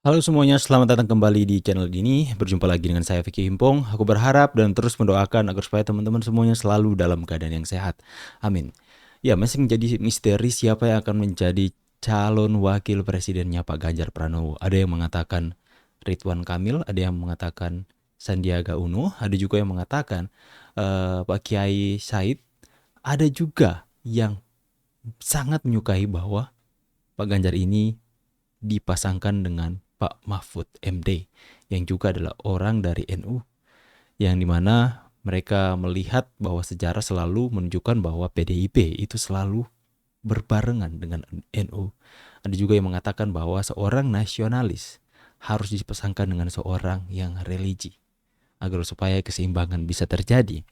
Halo semuanya, selamat datang kembali di channel ini. Berjumpa lagi dengan saya Vicky Himpong. Aku berharap dan terus mendoakan agar supaya teman-teman semuanya selalu dalam keadaan yang sehat. Amin. Ya, masih menjadi misteri siapa yang akan menjadi calon wakil presidennya Pak Ganjar Pranowo. Ada yang mengatakan Ridwan Kamil, ada yang mengatakan Sandiaga Uno, ada juga yang mengatakan Pak Kiai Said, ada juga yang sangat menyukai bahwa Pak Ganjar ini dipasangkan dengan Pak Mahfud MD yang juga adalah orang dari NU, yang dimana mereka melihat bahwa sejarah selalu menunjukkan bahwa PDIP itu selalu berbarengan dengan NU. Ada juga yang mengatakan bahwa seorang nasionalis harus dipasangkan dengan seorang yang religi agar supaya keseimbangan bisa terjadi.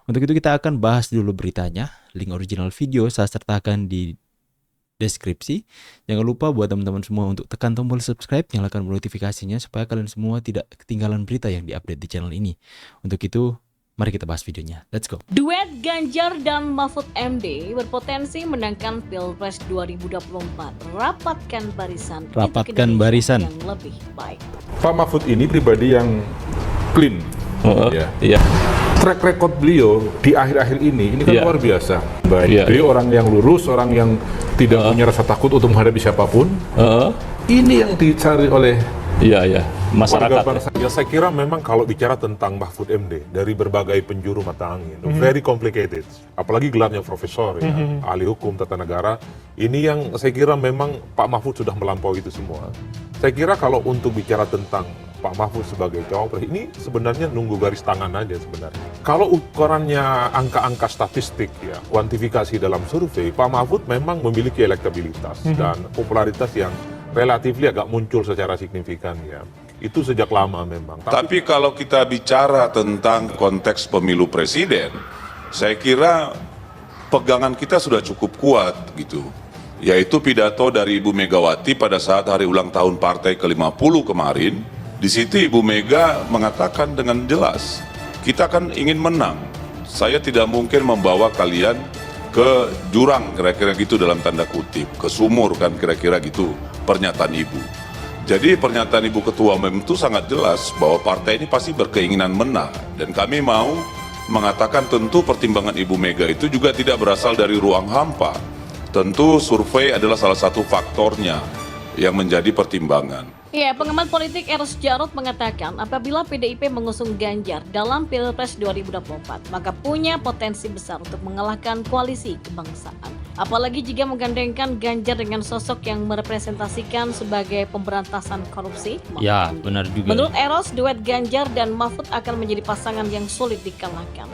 Untuk itu kita akan bahas dulu beritanya. Link original video saya sertakan di deskripsi. Jangan lupa buat teman-teman semua untuk tekan tombol subscribe, nyalakan notifikasinya supaya kalian semua tidak ketinggalan berita yang diupdate di channel ini. Untuk itu, mari kita bahas videonya. Let's go. Duet Ganjar dan Mahfud MD berpotensi menangkan Pilpres 2024. Rapatkan barisan. Rapatkan barisan yang lebih baik. Pak Mahfud ini pribadi yang clean. Iya. Track record beliau di akhir-akhir ini kan luar biasa. Baik. Iya. Beliau orang yang lurus, orang yang tidak punya rasa takut untuk menghadapi siapapun. Ini yang dicari oleh masyarakat. warga bangsa. Ya saya kira memang kalau bicara tentang Mahfud MD dari berbagai penjuru mata angin, very complicated. Apalagi gelarnya profesor, ya, ahli hukum tata negara. Ini yang saya kira memang Pak Mahfud sudah melampaui itu semua. Saya kira kalau untuk bicara tentang Pak Mahfud sebagai cawapres ini sebenarnya nunggu garis tangan aja sebenarnya. Kalau ukurannya angka-angka statistik ya, kuantifikasi dalam survei, Pak Mahfud memang memiliki elektabilitas dan popularitas yang relatif agak muncul secara signifikan ya. Itu sejak lama memang. Tapi kalau kita bicara tentang konteks pemilu presiden, saya kira pegangan kita sudah cukup kuat gitu. Yaitu pidato dari Ibu Megawati pada saat hari ulang tahun partai ke-50 kemarin. Di situ Ibu Mega mengatakan dengan jelas, kita kan ingin menang. Saya tidak mungkin membawa kalian ke jurang, kira-kira gitu dalam tanda kutip, ke sumur kan kira-kira gitu pernyataan Ibu. Jadi pernyataan Ibu Ketua UMM itu sangat jelas bahwa partai ini pasti berkeinginan menang. Dan kami mau mengatakan tentu pertimbangan Ibu Mega itu juga tidak berasal dari ruang hampa. Tentu survei adalah salah satu faktornya yang menjadi pertimbangan. Ya, pengamat politik Eros Jarot mengatakan apabila PDIP mengusung Ganjar dalam Pilpres 2024, maka punya potensi besar untuk mengalahkan koalisi kebangsaan. Apalagi jika menggandengkan Ganjar dengan sosok yang merepresentasikan sebagai pemberantasan korupsi. Ya, benar juga. Menurut Eros, duet Ganjar dan Mahfud akan menjadi pasangan yang sulit dikalahkan.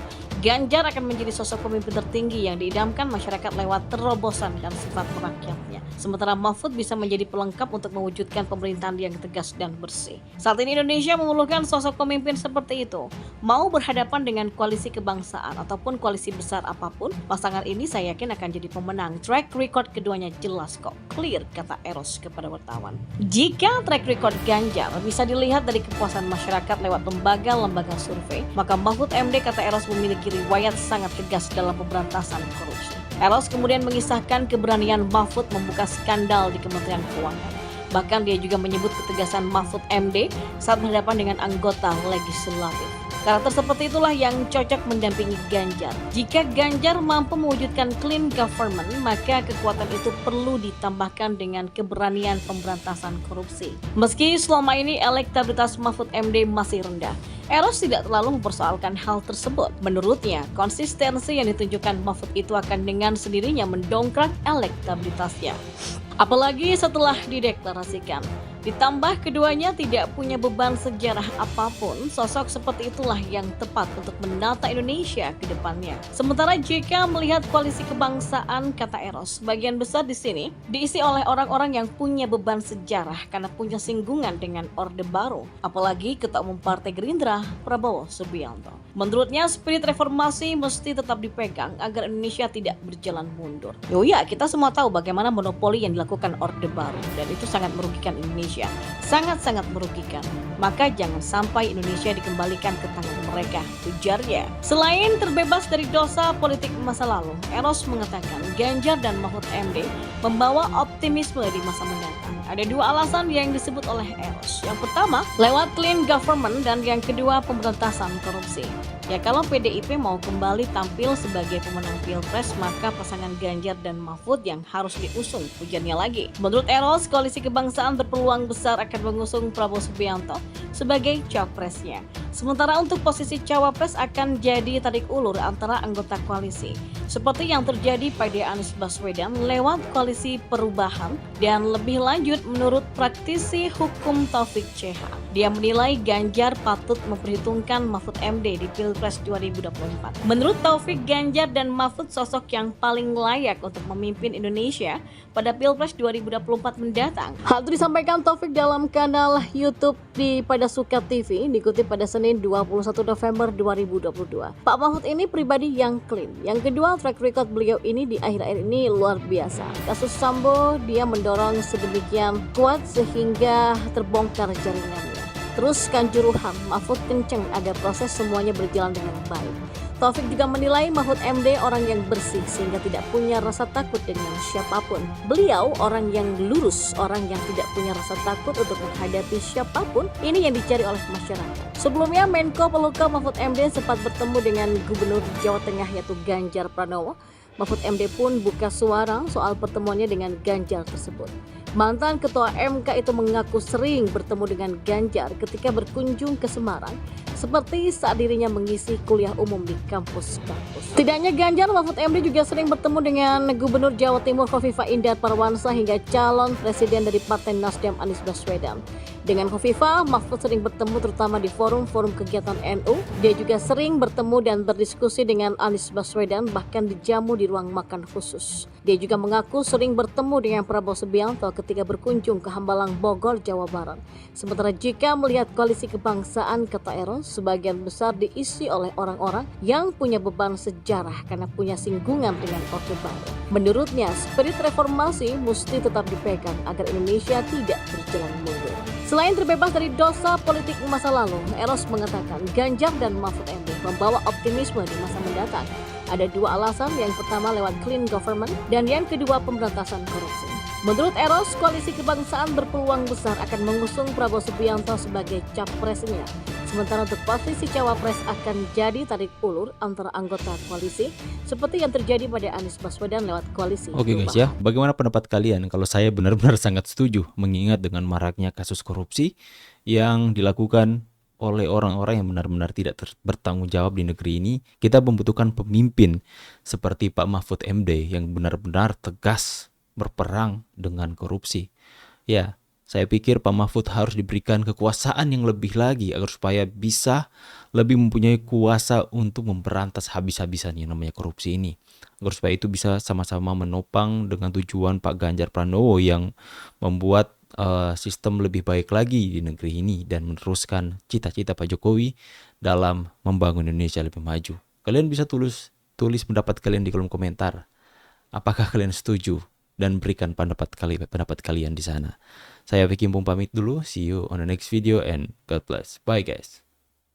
Ganjar akan menjadi sosok pemimpin tertinggi yang diidamkan masyarakat lewat terobosan dan sifat merakyatnya. Sementara Mahfud bisa menjadi pelengkap untuk mewujudkan pemerintahan yang tegas dan bersih. Saat ini Indonesia memerlukan sosok pemimpin seperti itu. Mau berhadapan dengan koalisi kebangsaan ataupun koalisi besar apapun, pasangan ini saya yakin akan jadi pemenang. Track record keduanya jelas kok, clear, kata Eros kepada wartawan. Jika track record Ganjar bisa dilihat dari kepuasan masyarakat lewat lembaga-lembaga survei, maka Mahfud MD, kata Eros, memiliki riwayat sangat tegas dalam pemberantasan korupsi. Eros kemudian mengisahkan keberanian Mahfud membuka skandal di Kementerian Keuangan. Bahkan dia juga menyebut ketegasan Mahfud MD saat berhadapan dengan anggota legislatif. Karakter seperti itulah yang cocok mendampingi Ganjar. Jika Ganjar mampu mewujudkan clean government, maka kekuatan itu perlu ditambahkan dengan keberanian pemberantasan korupsi. Meski selama ini elektabilitas Mahfud MD masih rendah, Eros tidak terlalu mempersoalkan hal tersebut. Menurutnya, konsistensi yang ditunjukkan Mahfud itu akan dengan sendirinya mendongkrak elektabilitasnya. Apalagi setelah dideklarasikan. Ditambah keduanya tidak punya beban sejarah apapun, sosok seperti itulah yang tepat untuk menata Indonesia ke depannya. Sementara jika melihat koalisi kebangsaan, kata Eros, bagian besar di sini diisi oleh orang-orang yang punya beban sejarah karena punya singgungan dengan Orde Baru. Apalagi Ketua Umum Partai Gerindra, Prabowo Subianto. Menurutnya, spirit reformasi mesti tetap dipegang agar Indonesia tidak berjalan mundur. Oh ya, kita semua tahu bagaimana monopoli yang dilakukan Orde Baru dan itu sangat merugikan Indonesia. Sangat-sangat merugikan. Maka jangan sampai Indonesia dikembalikan ke tangan mereka, ujarnya. Selain terbebas dari dosa politik masa lalu, Eros mengatakan Ganjar dan Mahfud MD membawa optimisme di masa mendatang. Ada dua alasan yang disebut oleh Eros. Yang pertama, lewat clean government, dan yang kedua, pemberantasan korupsi. Ya, kalau PDIP mau kembali tampil sebagai pemenang Pilpres, maka pasangan Ganjar dan Mahfud yang harus diusung, pujarnya lagi. Menurut Eros, Koalisi Kebangsaan berpeluang besar akan mengusung Prabowo Subianto sebagai capresnya. Sementara untuk posisi cawapres akan jadi tarik ulur antara anggota koalisi, seperti yang terjadi pada Anies Baswedan lewat Koalisi Perubahan. Dan lebih lanjut, menurut praktisi hukum Taufik CH, dia menilai Ganjar patut memperhitungkan Mahfud MD di Pilpres 2024. Menurut Taufik, Ganjar dan Mahfud sosok yang paling layak untuk memimpin Indonesia pada Pilpres 2024 mendatang. Hal itu disampaikan Taufik dalam kanal YouTube di Pada Suka TV, dikutip pada Senin 21 November 2022. Pak Mahfud ini pribadi yang clean. Yang kedua, track record beliau ini di akhir-akhir ini luar biasa. Kasus Sambo dia mendorong sedemikian kuat sehingga terbongkar jaringannya. Terus Kanjuruhan, Mahfud kenceng agar proses semuanya berjalan dengan baik. Taufik juga menilai Mahfud MD orang yang bersih sehingga tidak punya rasa takut dengan siapapun. Beliau orang yang lurus, orang yang tidak punya rasa takut untuk menghadapi siapapun. Ini yang dicari oleh masyarakat. Sebelumnya Menko Polhukam Mahfud MD sempat bertemu dengan Gubernur Jawa Tengah yaitu Ganjar Pranowo. Mahfud MD pun buka suara soal pertemuannya dengan Ganjar tersebut. Mantan Ketua MK itu mengaku sering bertemu dengan Ganjar ketika berkunjung ke Semarang, seperti saat dirinya mengisi kuliah umum di kampus-kampus. Tidak hanya Ganjar, Mahfud MD juga sering bertemu dengan Gubernur Jawa Timur Khofifah Indar Parawansa hingga calon presiden dari Partai Nasdem Anies Baswedan. Dengan Khofifah, Mahfud sering bertemu terutama di forum-forum kegiatan NU. Dia juga sering bertemu dan berdiskusi dengan Anies Baswedan, bahkan dijamu di ruang makan khusus. Dia juga mengaku sering bertemu dengan Prabowo Subianto ketika berkunjung ke Hambalang, Bogor, Jawa Barat. Sementara jika melihat Koalisi Kebangsaan, kata Eros, sebagian besar diisi oleh orang-orang yang punya beban sejarah karena punya singgungan dengan Orde Baru. Menurutnya, spirit reformasi mesti tetap dipegang agar Indonesia tidak berjalan mundur. Selain terbebas dari dosa politik masa lalu, Eros mengatakan Ganjar dan Mahfud MD membawa optimisme di masa mendatang. Ada dua alasan, yang pertama lewat clean government dan yang kedua pemberantasan korupsi. Menurut Eros, Koalisi Kebangsaan berpeluang besar akan mengusung Prabowo Subianto sebagai capresnya. Sementara untuk posisi cawapres akan jadi tarik ulur antara anggota koalisi seperti yang terjadi pada Anies Baswedan lewat koalisi. Oke guys ya, bagaimana pendapat kalian? Kalau saya benar-benar sangat setuju, mengingat dengan maraknya kasus korupsi yang dilakukan oleh orang-orang yang benar-benar tidak bertanggung jawab di negeri ini. Kita membutuhkan pemimpin seperti Pak Mahfud MD yang benar-benar tegas berperang dengan korupsi. Ya, saya pikir Pak Mahfud harus diberikan kekuasaan yang lebih lagi agar supaya bisa lebih mempunyai kuasa untuk memberantas habis-habisan yang namanya korupsi ini. Agar supaya itu bisa sama-sama menopang dengan tujuan Pak Ganjar Pranowo yang membuat sistem lebih baik lagi di negeri ini dan meneruskan cita-cita Pak Jokowi dalam membangun Indonesia lebih maju. Kalian bisa tulis pendapat kalian di kolom komentar. Apakah kalian setuju? Dan berikan pendapat kalian di sana. Saya Vicky Himpong pamit dulu. See you on the next video and God bless. Bye guys.